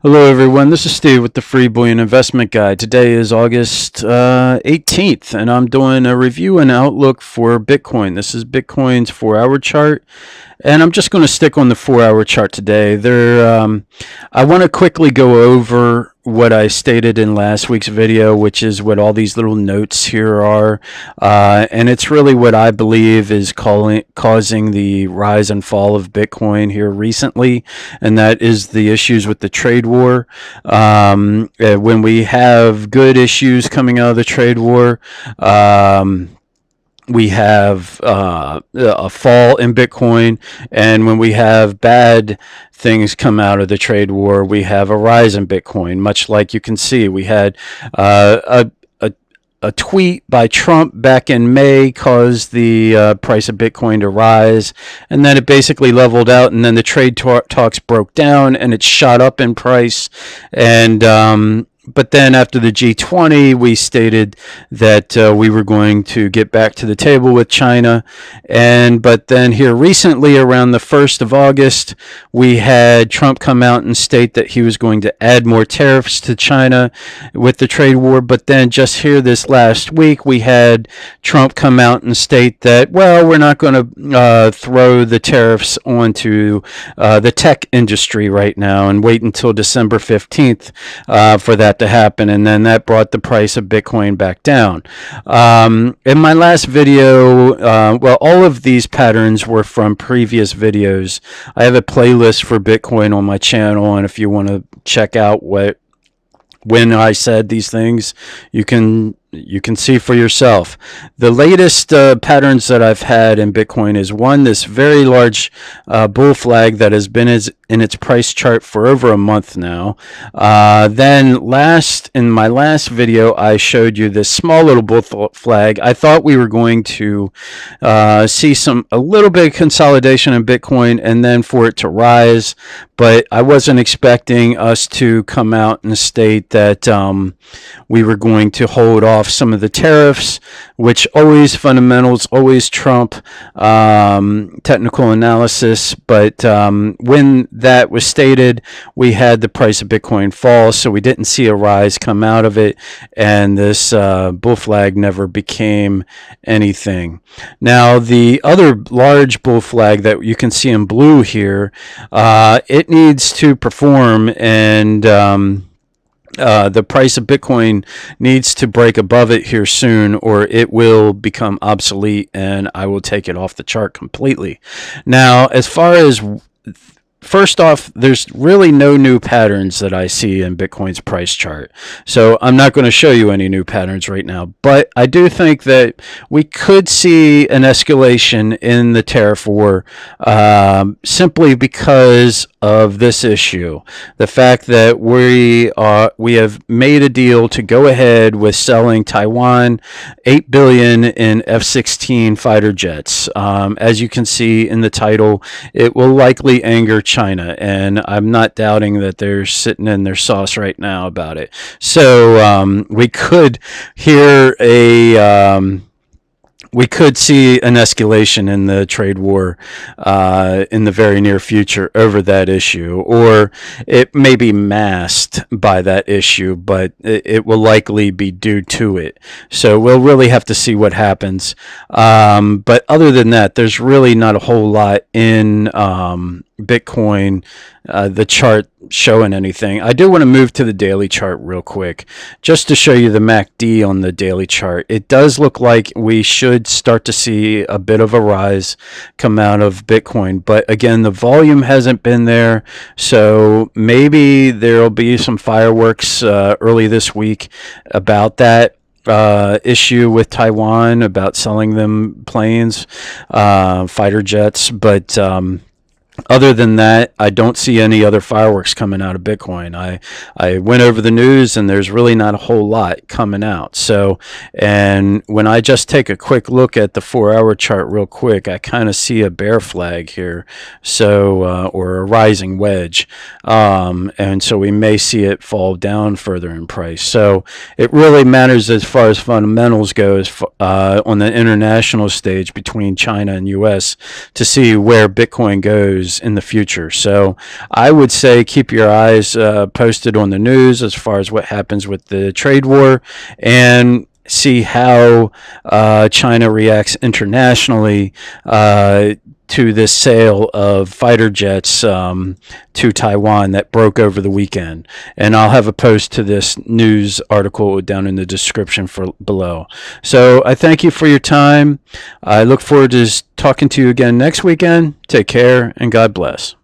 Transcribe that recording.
Hello, everyone. This is Steve with the Free Bullion Investment Guide. Today is August 18th, and I'm doing a review and outlook for Bitcoin. This is Bitcoin's 4-hour chart, and I'm just going to stick on the 4-hour chart today. I want to quickly go over what I stated in last week's video, which is what all these little notes here are. And it's really what I believe is causing the rise and fall of Bitcoin here recently, and that is the issues with the trade war. When we have good issues coming out of the trade war, we have a fall in Bitcoin, and when we have bad things come out of the trade war, we have a rise in Bitcoin. Much like you can see, we had a tweet by Trump back in May caused the price of Bitcoin to rise, and then it basically leveled out, and then the trade talks broke down, and it shot up in price, and but then after the G20, we stated that we were going to get back to the table with China. But then here recently, around the 1st of August, we had Trump come out and state that he was going to add more tariffs to China with the trade war. But then just here this last week, we had Trump come out and state that, well, we're not going to throw the tariffs onto the tech industry right now and wait until December 15th for that to happen, and then that brought the price of Bitcoin back down. In my last video, well, all of these patterns were from previous videos. I have a playlist for Bitcoin on my channel, and if you want to check out when I said these things, you can see for yourself. The latest patterns that I've had in Bitcoin is one, this very large bull flag that has been in its price chart for over a month now. Then in my last video, I showed you this small little bull flag. I thought we were going to see a little bit of consolidation in Bitcoin and then for it to rise, but I wasn't expecting us to come out and state that we were going to hold off some of the tariffs, which fundamentals always trump technical analysis. But when that was stated, we had the price of Bitcoin fall, so we didn't see a rise come out of it, and this bull flag never became anything. Now, the other large bull flag that you can see in blue here, it needs to perform, and the price of Bitcoin needs to break above it here soon, or it will become obsolete and I will take it off the chart completely. Now, as far as first off, there's really no new patterns that I see in Bitcoin's price chart. So I'm not going to show you any new patterns right now. But I do think that we could see an escalation in the tariff war simply because of this issue. The fact that we have made a deal to go ahead with selling Taiwan $8 billion in F-16 fighter jets. As you can see in the title, it will likely anger China, and I'm not doubting that they're sitting in their sauce right now about it. So we could hear we could see an escalation in the trade war in the very near future over that issue, or it may be masked by that issue, but it will likely be due to it. So we'll really have to see what happens. But other than that, there's really not a whole lot in Bitcoin, the chart showing anything. I do want to move to the daily chart real quick just to show you the MACD on the daily chart. It does look like we should start to see a bit of a rise come out of Bitcoin, but again, the volume hasn't been there, so maybe there'll be some fireworks early this week about that issue with Taiwan, about selling them planes, fighter jets, but other than that, I don't see any other fireworks coming out of Bitcoin. I went over the news, and there's really not a whole lot coming out. So, and when I just take a quick look at the 4-hour chart real quick, I kind of see a bear flag here, so or a rising wedge, and so we may see it fall down further in price. So it really matters as far as fundamentals goes on the international stage between China and U.S. to see where Bitcoin goes news in the future. So I would say keep your eyes posted on the news as far as what happens with the trade war, and see how China reacts internationally to this sale of fighter jets to Taiwan that broke over the weekend. And I'll have a post to this news article down in the description for below. So I thank you for your time. I look forward to talking to you again next weekend. Take care and God bless.